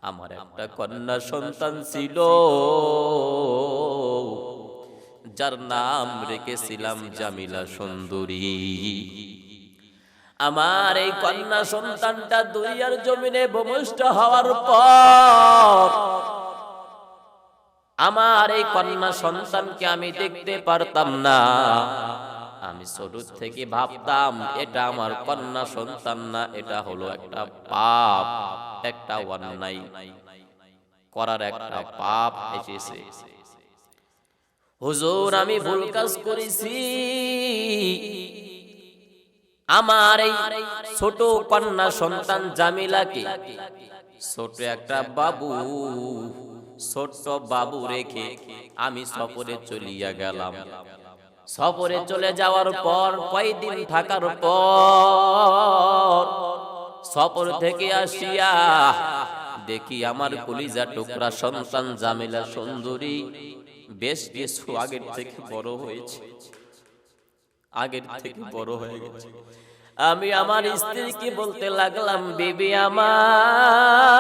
আমার একটা কন্যা সন্তান ছিল, যার নাম রেখেছিলাম জামিলা সুন্দরী। আমার এই কন্যা সন্তানটা দুনিয়ার জমিনে ভূমিষ্ঠ হওয়ার পর আমার এই কন্যা সন্তানকে আমি দেখতে পারতাম না। আমি ছোট থেকে ভাবতাম এটা আমার কন্যা সন্তান না, এটা হলো একটা পাপ, একটা অন্যায় করার একটা পাপ এসেছে। হুজুর আমি ভুল কাজ করেছি, আমার এই ছোট কন্যা সন্তান জামিলাকে ছোট একটা বাবু, ছোট্ট বাবু রেখে আমি সফরে চলিয়া গেলাম। সফরে চলে যাওয়ার পর কয়েকদিন থাকার পর সফর থেকে আসিয়া দেখি আমার কলিজা টুকরা সন্তান জামিলা সুন্দরী বেশ কিছু আগের থেকে বড় হয়েছে, আগের থেকে বড় হয়ে গেছে। আমি আমার স্ত্রীকে বলতে লাগলাম, বিবি আমার,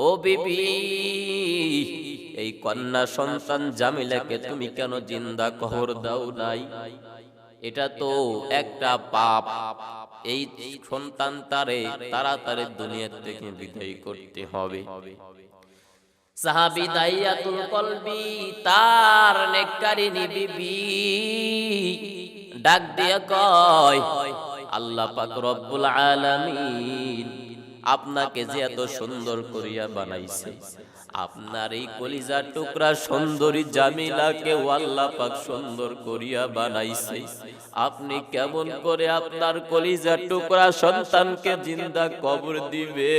ও বিবি, এই কন্যা সন্তান জামিলাকে তুমি কেন জিন্দা কবর দাও নাই? এটা তো একটা পাপ। এই সন্তান তাড়াতাড়ি দুনিয়া থেকে বিদায় করতে হবে। সাহাবী দাইয়াতুল কলবি তার নেককারিনী বিবি ডাক দিয়ে কয়, আল্লাহ পাক রব্বুল আলামিন আপনাকে যে এত সুন্দর করিয়া বানাইছে, আপনার এই কলিজার টুকরা সুন্দরী জামিলাকে আল্লাহ পাক সুন্দর করিয়া বানাইছে, আপনি কেমন করে আপনার কলিজার টুকরা সন্তানকে জিন্দা কবর দিবে?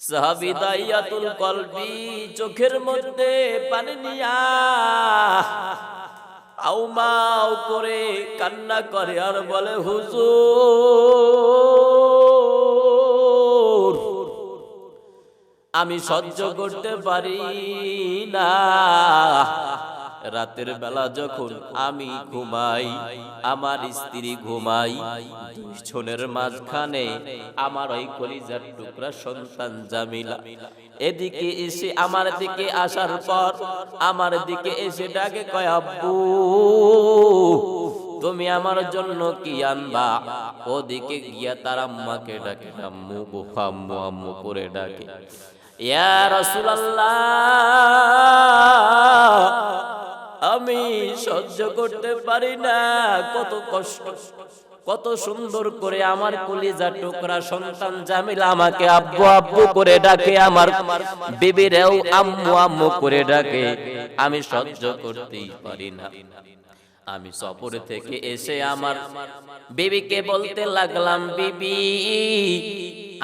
সাহাবী দাইয়াতুল কলবি চোখের মধ্যে পানি নিয়া আউমাউ করে কান্না করে আর বলে, হুজুর আমি সহ্য করতে পারি না। রাতের বেলা যখন আমি ঘুমাই, আমার স্ত্রী ঘুমাই, দুজনের মাঝখানে আমার ওই কলিজার টুকরা সন্তান জামিলা এদিকে এসে আমার দিকে আসার পর আমার দিকে এসে ডাকে কয়, আব্বু তুমি আমার জন্য কি আনবা? ওদিকে গিয়া তার আম্মাকে ডাকে, আম্মু আম্মু আম্মু করে ডাকে। ইয়া রাসূলুল্লাহ আমি সহ্য করতে পারি না, কত কষ্ট, কত সুন্দর করে আমার কলিজা টুকরা সন্তান জামিলা আমাকে আব্বু আব্বু করে ডাকে, আমার বিবিরেও আম্মু আম্মু করে ডাকে, আমি সহ্য করতেই পারি না। আমি সফর থেকে এসে আমার বিবিকে বলতে লাগলাম, বিবি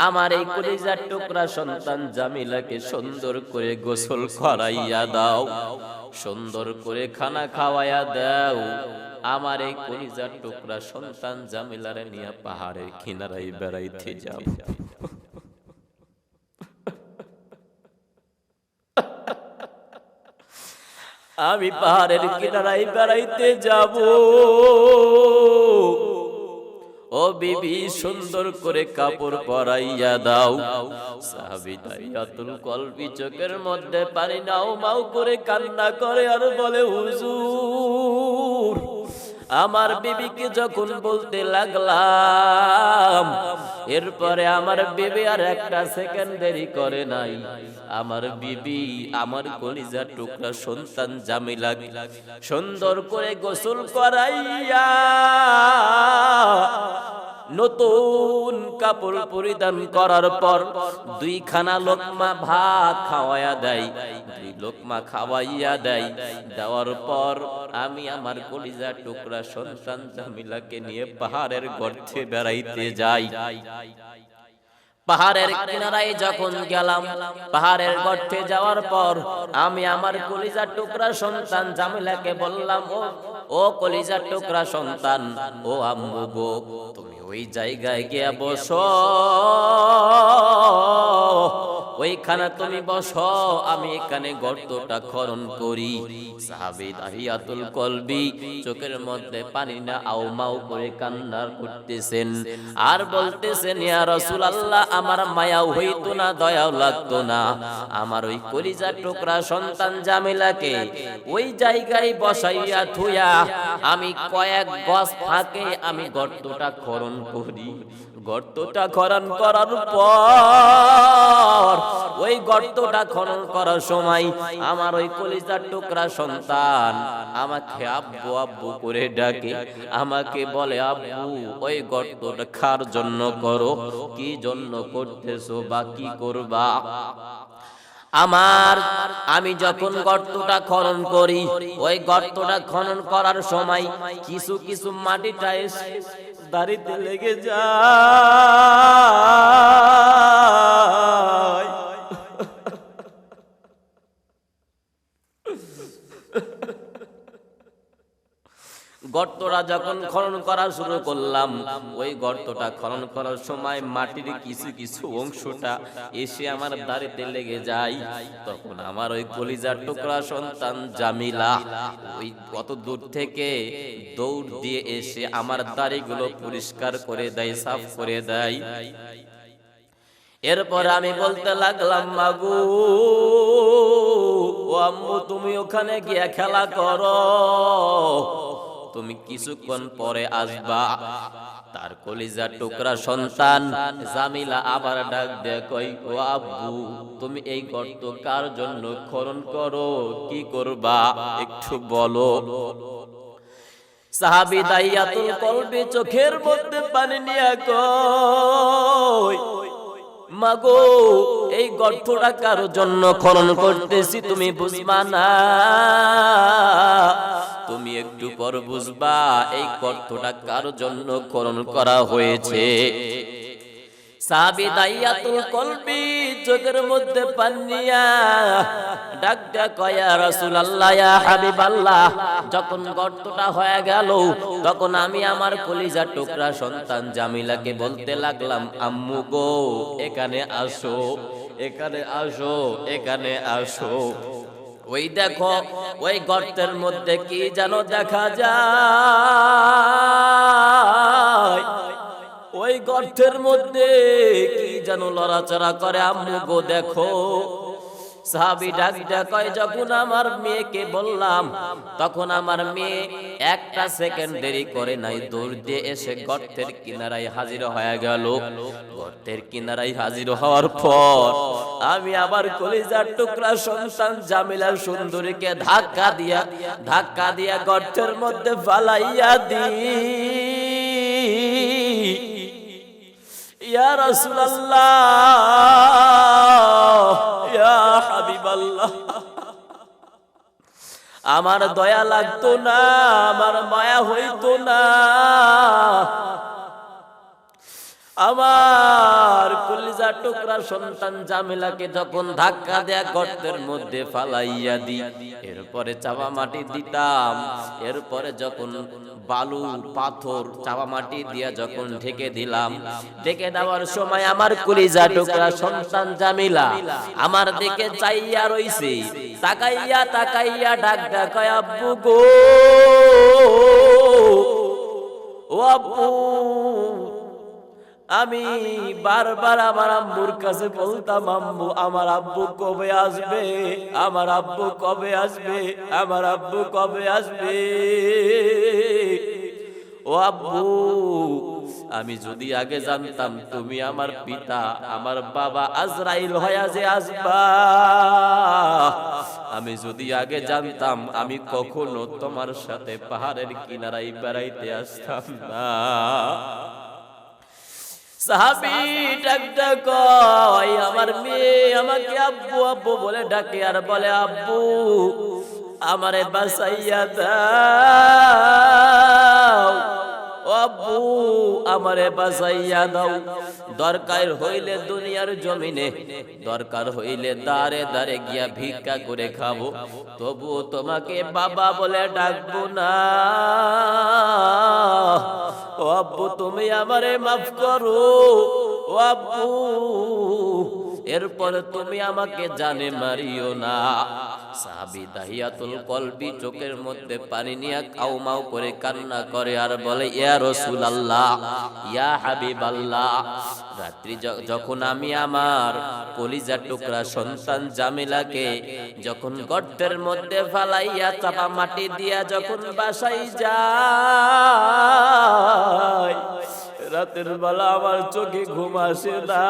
আমার এই কলিজার টুকরা সন্তান জামিলাকে সুন্দর করে গোসল করাইয়া দাও, সুন্দর করে খানা খাওয়াইয়া দাও, আমার এই কলিজার টুকরা সন্তান জামিলারে নিয়ে পাহাড়ের কিনারায় বেড়াইতে যাব। আমি পাহাড়ের কিনারায় বেড়াইতে যাব, ও বিবি সুন্দর করে কাপড় পরাইয়া দাও। সাহাবী দাইয়াতুল কলবি চোখের মধ্যে পানি নাও মাও করে কান্না করে আর বলে, হুজুর আমার বিবিকে যখন বলতে লাগলাম, এরপরে আমার বিবি আর একটা সেকেন্ড দেরি করে নাই, আমার বিবি আমার কলিজার টুকরা সন্তান জামিলা সুন্দর করে গোসল করাইয়া নতুন কাপড় পরিধান করার পর দুইখানা লোকমা ভাত খাওয়াইয়া দেয়, দুই লোকমা খাওয়াইয়া দেয়। দেওয়ার পর আমি আমার কলিজা টুকরা সন্তান জামিলাকে নিয়ে পাহাড়ের গর্তে বেড়াইতে যাই। পাহাড়ের কিনারায় যখন গেলাম, পাহাড়ের গর্তে যাওয়ার পর আমি আমার কলিজার টুকরা সন্তান জামিলাকে বললাম, ও কলিজার টুকরা সন্তান, ও আম্মু গো, তুমি ওই জায়গায় গিয়া বসো, ওইখানে তুমি বসো, আমি এখানে গর্তটা খনন করি। সাহাবী দাহিয়াতুল কলবি চোখের মধ্যে পানি না আও মাও করে কান্না করতেছেন আর বলতেছেন, ইয়া রাসূলুল্লাহ, আমার মায়াও হইতো না, দয়াও লাগতো না, আমার ওই কলিজার টুকরা সন্তান জামিলাকে ওই জায়গায় বসাইয়া থুয়া আমি কয়েক গজ ফাঁকে আমি গর্তটা খনন করি। গর্তটা খনন করার পর ওই গর্তটা খনন করার সময় আমার ওই কলিজার টুকরা সন্তান আমাকে আব্বু আব্বু করে ডাকে, আমাকে বলে, আব্বু ওই গর্তটা কার জন্য করো, কি জন্য করতেছো বা কি করবা? আমি যখন গর্তটা খনন করি, ওই গর্তটা খনন করার সময় কিছু কিছু মাটিটা এসে দাড়িতে লেগে যায়। গর্তটা যখন খনন করা শুরু করলাম, ওই গর্তটা খনন করার সময় মাটির কিছু কিছু অংশটা এসে আমার দাড়িতে লেগে যায়। তখন আমার ওই কলিজার টুকরা সন্তান জামিলা ওই কত দূর থেকে দৌড় দিয়ে এসে আমার দাড়িগুলো পরিষ্কার করে দেয়, সাফ করে দেয়। এরপর আমি বলতে লাগলাম, মাগো ও আম্মু, তুমি ওখানে গিয়ে খেলা করো, তুমি কিছুক্ষণ পরে আসবা। তার কলিজার টুকরা সন্তান জামিলা আবার ডাক দেয়, কই, ও আব্বু, তুমি এই গর্ত কার জন্য খনন করো, কি করবা একটু বলো। সাহাবী দাহিয়াতুল কলবি চোখের মধ্যে পানি নিয়ে কই, মাগো এই গর্তটা কার জন্য খনন করতেছি তুমি বুঝবা না, তুমি একটু পর বুঝবা এই গর্তটা কার জন্য খনন করা হয়েছে। সাহাবী দাহিয়াতুল কলবি চোখের মধ্যে পানিয়া ডাক ডাক, ইয়া রাসূলুল্লাহ, ইয়া হাবিবাল্লাহ, যখন গর্তটা হয়ে গেল তখন আমি আমার কলিজার টুকরা সন্তান জামিলাকে বলতে লাগলাম, আম্মু গো এখানে আসো, এখানে আসো, এখানে আসো। ওই দেখো ওই গর্তের মধ্যে কি যেন দেখা যায়, ওই গর্তের মধ্যে কি যেন লড়াচড়া করে, আম্মু গো দেখো। সাহাবী ডাক কয়, যখন আমার মেয়েকে বললাম তখন আমার মেয়ে একটা সেকেন্ড দেরি করে নাই, দৌড় দিয়ে এসে গর্তের কিনারায় হাজির হয়ে গেল। গর্তের কিনারায় হাজির হওয়ার পর আমি আবার কলিজার টুকরা সন্তান জামিলা সুন্দরীকে ধাক্কা দিয়া গর্তের মধ্যে ফালাইয়া দিই। ইয়া রাসূলুল্লাহ, ইয়া হাবিবাল্লাহ, আমার দয়া লাগতো না, আমার মায়া হইতো না, আমার কলিজার টুকরা সন্তান জামিলাকে যখন ধাক্কা দেয়া গর্তের মধ্যে ফালাইয়া দি, এরপরে চাপা মাটি দিতাম, এরপরে যখন বালু পাথর চাপা মাটি দিয়া যখন ঢেকে দিলাম, ঢেকে দেওয়ার সময় আমার কলিজার টুকরা সন্তান জামিলা আমার দিকে চাইয়া রইছে, তাকাইয়া তাকাইয়া ডাক ডাক, আব্বু গো, ও আব্বু। আমি বারবার আমার আম্মুর কাছে বলতাম, আম্মু আমার আব্বু কবে আসবে, আমার আব্বু কবে আসবে, আমার আব্বু কবে আসবে। ও আব্বু, আমি যদি আগে জানতাম তুমি আমার পিতা, আমার বাবা আজরাইল হয়ে যে আসবা, আমি যদি আগে জানতাম আমি কখনো তোমার সাথে পাহাড়ের কিনারায় বেড়াইতে আসতাম না। সাহাবী ডাক ডাক, আমার মেয়ে আমাকে আব্বু আব্বু বলে ডাকে আর বলে, আব্বু আমারে বাঁচাইয়া দাও, আব্বু আমারে বাঁচাইয়া দাও। দরকার হইলে দুনিয়ার জমিনে, দরকার হইলে দাঁড়ে দাঁড়ে গিয়া ভিক্ষা করে খাবো, তবুও তোমাকে বাবা বলে ডাকবো না। ও আব্বু তুমি আমারে মাফ করো, ও ও আব্বু এরপর তুমি আমাকে জানে মারিও না। সাহাবী দাহিয়াতুল কলবি চোখের মধ্যে পানি নিয়ে কাউমাউ করে কান্না করে আর বলে, ইয়া রাসূলুল্লাহ, ইয়া হাবিবাল্লাহ, রাত্রি যখন আমি আমার কলিজার টুকরা সন্তান জামিলাকে যখন গর্তের মধ্যে ফালাইয়া চাপা মাটি দিয়া যখন বাসায় যাই, রাতের বেলা আমার চোখে ঘুম আসে না,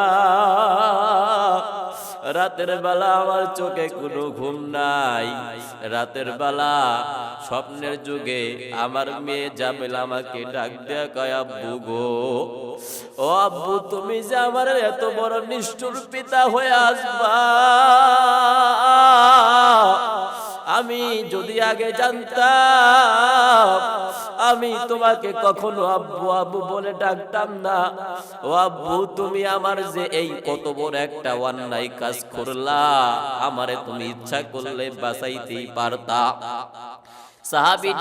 রাতের বেলা আমার চোখে কোনো ঘুম নাই। রাতের বেলা স্বপ্নের যুগে আমার মেয়ে জামিল আমাকে ডাক দেয়া কয়, আব্বু গো, ও আব্বু তুমি যে আমার এত বড় নিষ্ঠুর পিতা হয়ে আসবা, আমি যদি আগে জানতাম আমি তোমাকে কখনো আব্বু আব্বু বলে ডাকতাম না। ও আব্বু তুমি আমার যে এই কত বড় একটা অন্যায় কাজ করলা, আমারে তুমি ইচ্ছা করলে বাঁচাইতেই পারতা। সাহাবী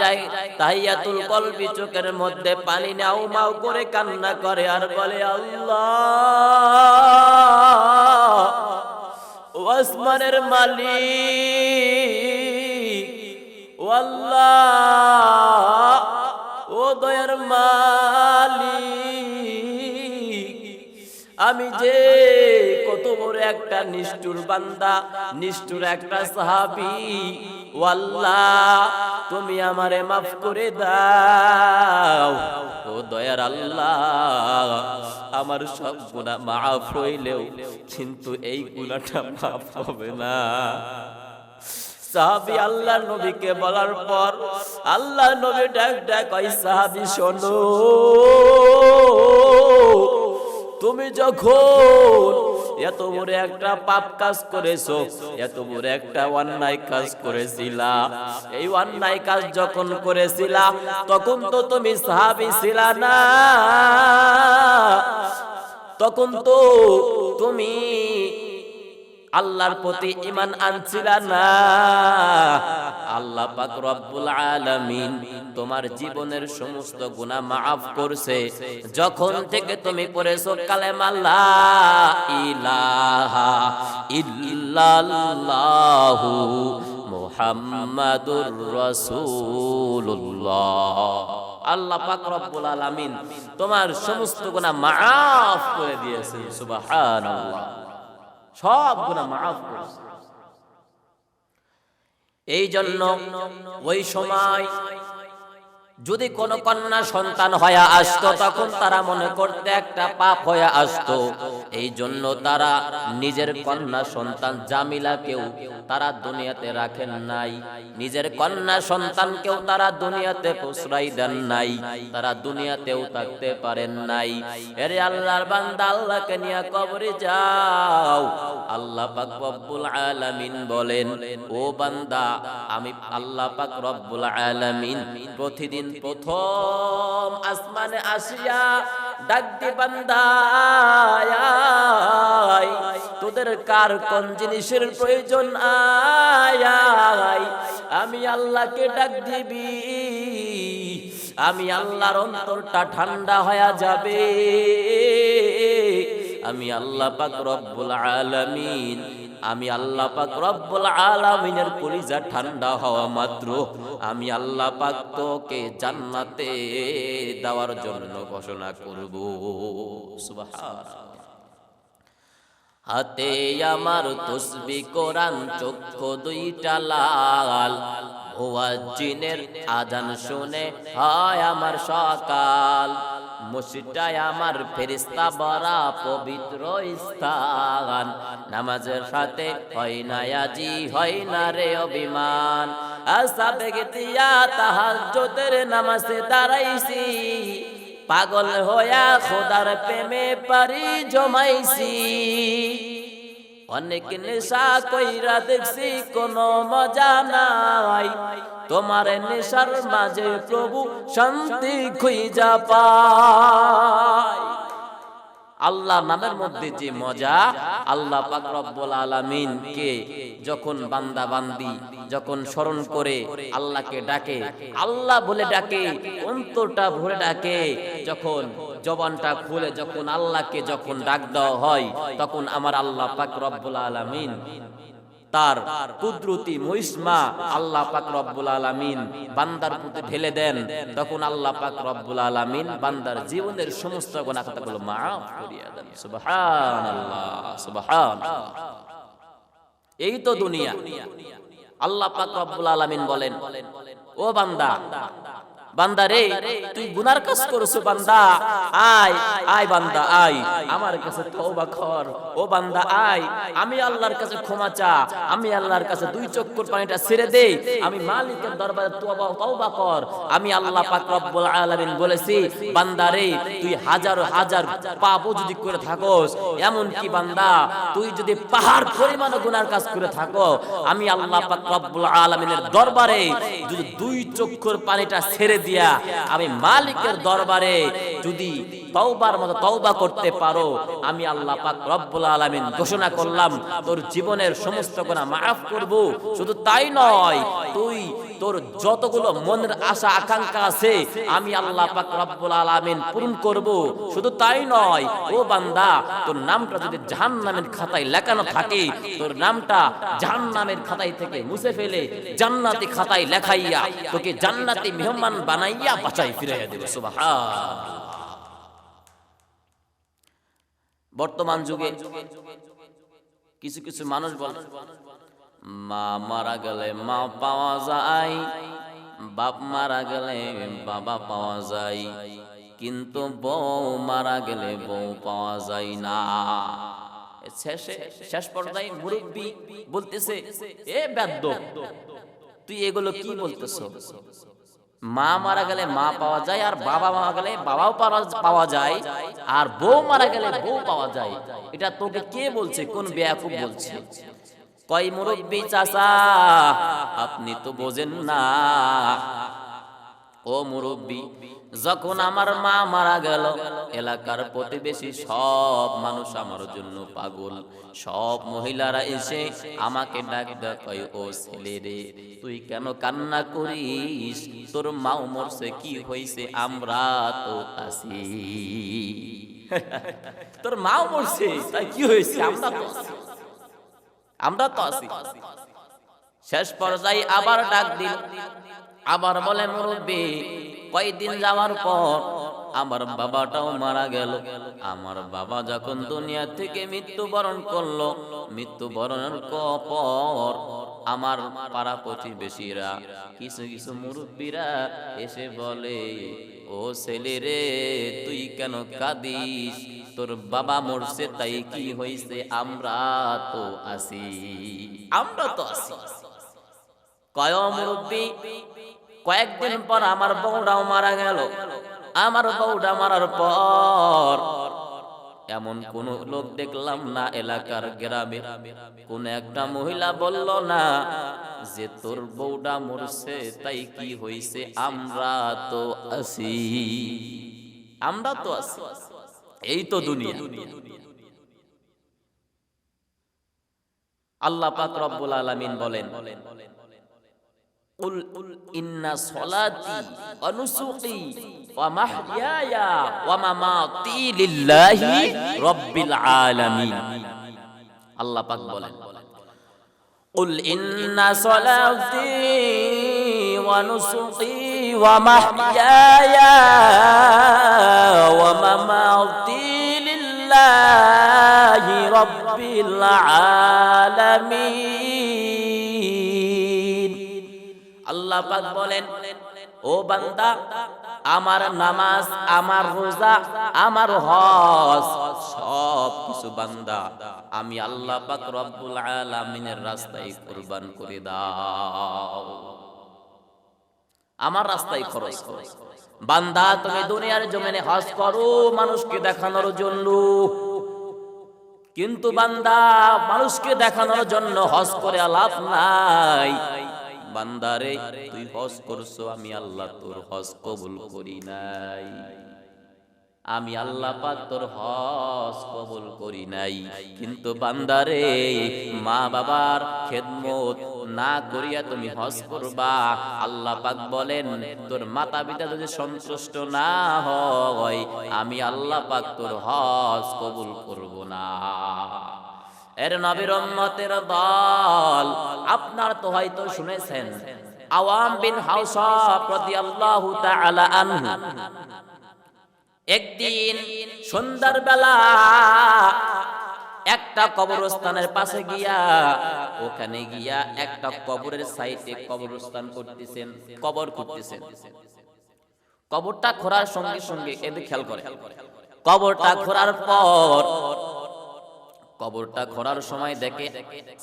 তাহিয়াতুল কলবি চোখের মধ্যে পানি নাও মাও করে কান্না করে আর বলে, আল্লাহ, ও আসমানের মালিক, ও আল্লাহ, ও দয়ার মালিক, আমি যে কত বড় একটা নিষ্ঠুর বান্দা, নিষ্ঠুর একটা সাহাবী, ও আল্লাহ তুমি আমারে মাফ করে দাও। ও দয়ার আল্লাহ, আমার সব গুনাহ মাফ হইলেও কিন্তু এই গুনাহটা মাফ হবে না। সাহাবী আল্লাহর নবীকে বলার পর আল্লাহর নবী ডাক কই, সাহাবী শোনো, তুমি যখন এত বড় একটা পাপ কাজ করেছো, এত বড় একটা অন্যায় কাজ করেছিলা, এই অন্যায় কাজ যখন করেছিলা তখন তো তুমি সাহাবী ছিলা না, তখন তো তুমি আল্লাহর প্রতি ঈমান আনছিলা না। আল্লাহ পাক রব্বুল আলামিন তোমার জীবনের সমস্ত গুনাহ maaf করছে যখন থেকে তুমি পড়েছো কালেমা লা ইলাহা ইল্লাল্লাহু মুহাম্মাদুর রাসূলুল্লাহ। আল্লাহ পাক রব্বুল আলামিন তোমার সমস্ত গুনাহ maaf করে দিয়েছেন। সুবহানাল্লাহ, সব গুনাহ maaf করেছে। এই জন্য ওই সময় যদি কোন কন্যা সন্তান হয়ে আসতো তখন তারা মনে করতে একটা পাপ হয়ে আসতো। এই জন্য তারা নিজের কন্যা সন্তান জামিলাকেও তারা দুনিয়াতে রাখেন নাই, নিজের কন্যা সন্তানকেও তারা দুনিয়াতে প্রশ্রয় দেন নাই, তারা দুনিয়াতেও থাকতে পারেন নাই। এরে আল্লাহর বান্দা, আল্লাহকে নিয়ে কবরে যাও। আল্লাহ পাক রব্বুল আলামিন বলেন, ও বান্দা, আমি আল্লাহ পাক রব্বুল আলামিন প্রতিদিন প্রথম আসমানে আসিয়া ডাক দি, বান্দা আয়, তোদের কার কোন জিনিসের প্রয়োজন আয়, আমি আল্লাহকে ডাক দিবি, আমি আল্লাহর অন্তরটা ঠান্ডা হয়ে যাবে। আমি আল্লাহ পাক রব্বুল আলামিন, আমি আল্লাহ পাক রব্বুল আলামিনের কলিজা ঠান্ডা হওয়া মাত্র আমি আল্লাহ পাক তোকে জান্নাতে দেওয়ার জন্য ঘোষণা করব। সুবহানাল্লাহ। হাতে আমার তসবিহ কোরআন, চক্ষু দুইটা লাল, মুয়াজ্জিনের আজান শুনে হয় আমার সকাল, মসজিদটাই আমার ফেরেশতা ভরা পবিত্র স্থান, নামাজের সাথে হয় না আজি, হয় না রে অভিমান, আসাবে গিয়া তাহাজ্জুদের নামাজে দাঁড়াইছি, পাগল হইয়া খোদার প্রেমে পারি জমাইছি, অনেক নেশা কইরা দেখছি কোনো মজা নাই, তোমার নেশার মাঝে প্রভু শান্তি খুঁজা পায়। আল্লাহ নামের মধ্যে যে মজা, আল্লাহ পাক রব্বুল আলামিন কে যখন বান্দা বান্দি যখন স্মরণ করে আল্লাহকে ডাকে, আল্লাহ বলে ডাকে, অন্তরটা ভরে ডাকে, যখন জবানটা খুলে যখন আল্লাহকে যখন ডাক দেওয়া হয়, তখন আমার আল্লাহ পাক রব্বুল আলামিন তার কুদরতি মহিমা আল্লাহ পাক রব্বুল আলামিন বান্দার প্রতি ঢেলে দেন। তখন আল্লাহ পাক রব্বুল আলামিন বান্দার জীবনের সমস্ত গুনাহ খাতাগুলো মাফ করিয়া দেন। সুবহানাল্লাহ, সুবহানাল্লাহ। এই তো দুনিয়া। আল্লাহ পাক রব্বুল আলামিন বলেন, ও বান্দা, বান্দা রে, তুই গুনার কাজ করছো বান্দা, আয় আয় বান্দা আয় আমার কাছে তওবা কর। ও বান্দা আয়, আমি আল্লাহর কাছে ক্ষমা চা, আমি আল্লাহর কাছে দুই চক্ষুর পানিটা ছেড়ে দে, আমি মালিকের দরবারে তওবা কর। আমি আল্লাহ পাক রব্বুল আলামিন বলেছি, বান্দা রে, তুই হাজার হাজার পাপও যদি করে থাকোস, এমন কি বান্দা তুই যদি পাহাড় পরিমাণ গুনার কাজ করে থাকো, আমি আল্লাহ পাক রব্বুল আলামিনের দরবারে যদি দুই চক্ষুর পানিটা ছেড়ে দিয়া আমি মালিকের দরবারে যদি তওবার মতো তওবা করতে পারো, আমি আল্লাহ পাক রব্বুল আলামিন ঘোষণা করলাম তোর জীবনের সমস্ত গুনাহ maaf করব। শুধু তাই নয়, তুই তোর যতগুলো মনের আশা আকাঙ্ক্ষা আছে আমি আল্লাহ পাক রব্বুল আলামিন পূরণ করব। শুধু তাই নয়, ও বান্দা, তোর নামটা যদি জাহান্নামের খাতায় লেখানো থাকে, তোর নামটা জাহান্নামের খাতায় থেকে মুছে ফেলে জান্নাতি খাতায় লেখাইয়া তোকে জান্নাতি মেহমান বানাইয়া বাঁচাই ফিরাইয়া দেবে। সুবহানাল্লাহ। বর্তমান যুগে কিছু কিছু মানুষ বলে, মা মারা গেলে মা পাওয়া যায়, বাপ মারা গেলে বাবা পাওয়া যায়, কিন্তু বউ মারা গেলে বউ পাওয়া যায় না। শেষ পর্যায়ে মুরব্বী বলতেছে, এ বেদ্য, তুই এগুলো কি বলতেছ? মা মারা গেলে মা পাওয়া যায়, আর বাবা মারা গেলে বাবাও পাওয়া যায়, আর বউ মারা গেলে বউ পাওয়া যায়। এটা তোকে কে বলছে? কোন বেয়াকুব বলছে? কয় মুরব্বী চাচা, আপনি তো বোঝেন না। ও মুরব্বী, যখন আমার মা মারা গেল, এলাকার প্রতিবেশী সব মানুষ আমার জন্য পাগল। সব মহিলারা এসে আমাকে ডাক দেয়, কয় ও ছেলে রে, তুই কেন কান্না করিস? তোর মাও মরছে, কি হইছে? আমরা তো আছি। তোর মাও মরছে, তাই কি হয়েছে? আমরা তো আছি। শেষ পর্যায়ে আবার ডাক দিল, আবার বলে, মুরব্বী, কয়েকদিন যাওয়ার পর আমার বাবাটাও মারা গেল। আমার বাবা যখন দুনিয়া থেকে মৃত্যুবরণ করলো, মৃত্যুবরণের পর আমার পাড়া প্রতিবেশীরা, কিছু কিছু মুরব্বীরা এসে বলে, ও ছেলে রে, তুই কেন কাঁদিস? তোর বাবা মরছে, তাই কি হইছে? আমরা তো আছি, আমরা তো আছি। কয় মুরব্বী, কয়েকদিন পর আমার বউটাও মারা গেল। আমার বউটা মারার পর এমন কোন লোক দেখলাম না এলাকার গ্রামে কোন একটা মহিলা বলল না যে তোর বউটা মরছে, তাই কি হইছে? আমরা তো আছি, আমরা তো আছি। এই তো দুনিয়া। আল্লাহ পাক রব্বুল আলামিন বলেন, কুল ইন্না সলাতি ওয়া নুসুকি ওয়া মাহইয়ায়া ওয়া মামাতি লিল্লাহি রাব্বিল আলামিন। আল্লাহ পাক বলেন, কুল ইন্না সলাতি ওয়া নুসুকি ওয়া মাহইয়ায়া ওয়া মামাতি লিল্লাহি রাব্বিল আলামিন। আল্লাহ পাক বলেন, ও বান্দা, আমার নামাজ, আমার রোজা, আমার হজ, সব কিছু বান্দা আমি আল্লাহ পাক রব্বুল আলামিনের রাস্তায় কুরবান করে দাও, আমার রাস্তায় খরচ করো। বান্দা, তুমি দুনিয়ার জমিনে হজ করো মানুষকে দেখানোর জন্য, কিন্তু বান্দা, মানুষকে দেখানোর জন্য হজ করে লাভ নাই। বান্দারে, তুই হজ করছো, আমি আল্লাহ তোর হজ কবুল করি নাই, আমি আল্লাহ পাক তোর হজ কবুল করি নাই। কিন্তু বান্দারে, মা বাবার খেদমত না করিয়া তুমি হজ করবা, আল্লাহ পাক বলেন তোর মাতা পিতা যদি সন্তুষ্ট না হয় আমি আল্লাহ পাক তোর হজ কবুল করব না। এর নবীর উম্মতের দল, আপনার তো হয়তো শুনেছেন আওয়াম বিন হাওসা রাদিয়াল্লাহু তাআলা আনহু একদিন সন্ধ্যার বেলা একটা কবরস্থানের পাশে গিয়া, ওখানে গিয়া একটা কবরের সাইডে কবরস্থান করতেছেন, কবর খুঁড়তেছেন। কবরটা খোঁড়ার সঙ্গে সঙ্গে এদিকে খেয়াল করে, কবরটা খোঁড়ার পর, কবরটা খোঁড়ার সময় দেখে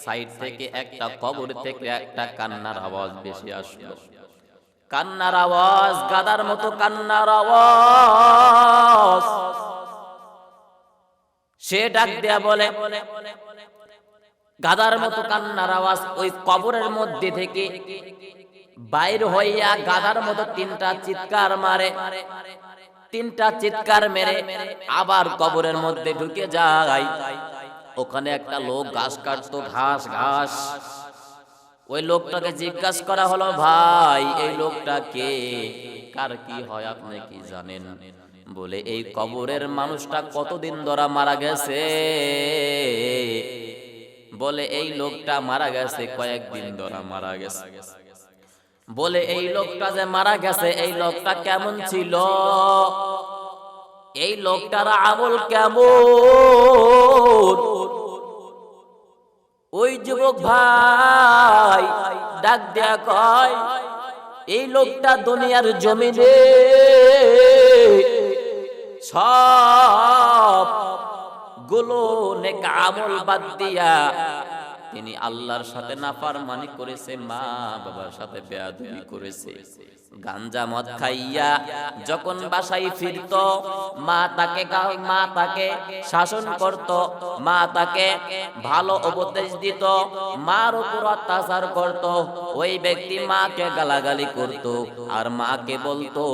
সাইড থেকে একটা কবর থেকে একটা কান্নার আওয়াজ বেশি আসলো। কান্নার আওয়াজ, গাদার মতো কান্নার আওয়াজ। সে ডাক দেয়া বলে, গাদার মতো কান্নার আওয়াজ ওই কবরের মধ্যে থেকে বাইর হইয়া গাদার মতো তিনটা চিৎকার মারে। তিনটা চিৎকার মেরে আবার কবরের মধ্যে ঢুকে যায়। ওখানে একটা লোক ঘাস কাটতো, ঘাস ঘাস। ওই লোকটাকে জিজ্ঞাসা করা হলো, ভাই এই লোকটা কে, কার কি হয় আপনি কি জানেন? বলে এই কবরের মানুষটা কতদিন ধরে মারা গেছে। বলে এই লোকটা মারা গেছে কয়েকদিন ধরে মারা গেছে। বলে এই লোকটা যে মারা গেছে এই লোকটা কেমন ছিল, এই লোকটার আমল কেমন? ওই যুবক ভাই ডাক দেয়া কয়, এই লোকটা দুনিয়ার জমিনে সব গুলো নেক আমল বাদ দিয়া তিনি আল্লাহর সাথে নাফরমানি করেছে, মা বাবার সাথে বেয়াদবি করেছে। গাঞ্জা মদ খাইয়া যখন বাসায় ফিরত, মা তাকে শাসন করত, মা তাকে ভালো উপদেশ দিত, মার উপর অত্যাচার করত। ওই ব্যক্তি মাকে গালাগালি করত আর মাকে বলতো,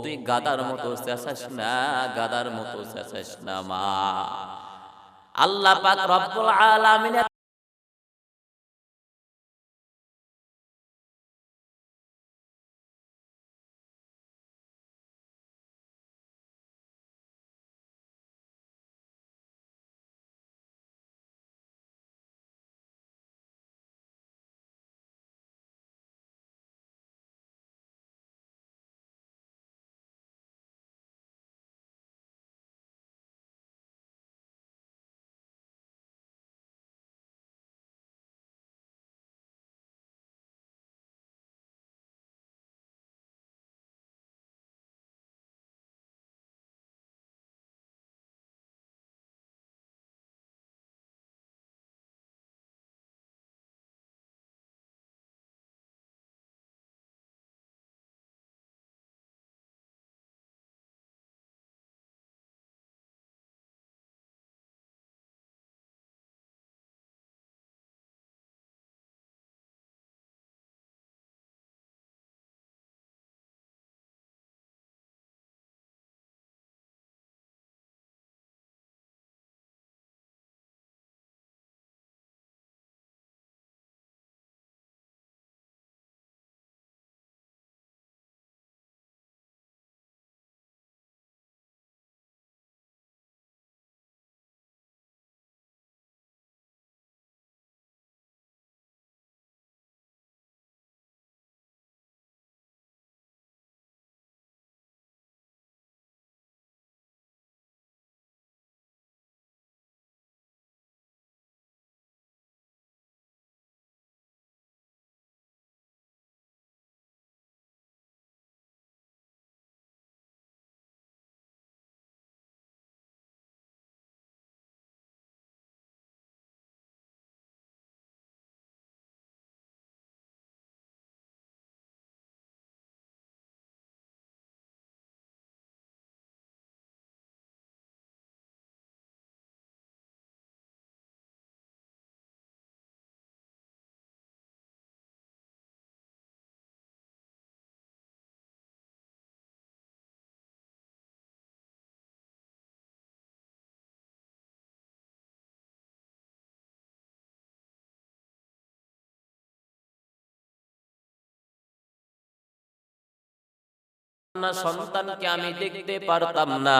তুই গাদার মতো চেঁচাস না, গাদার মতো চেঁচাস না মা। আল্লাহ পাক রব্বুল আলামিন না সন্তানকে আমি দেখতে পারতাম না।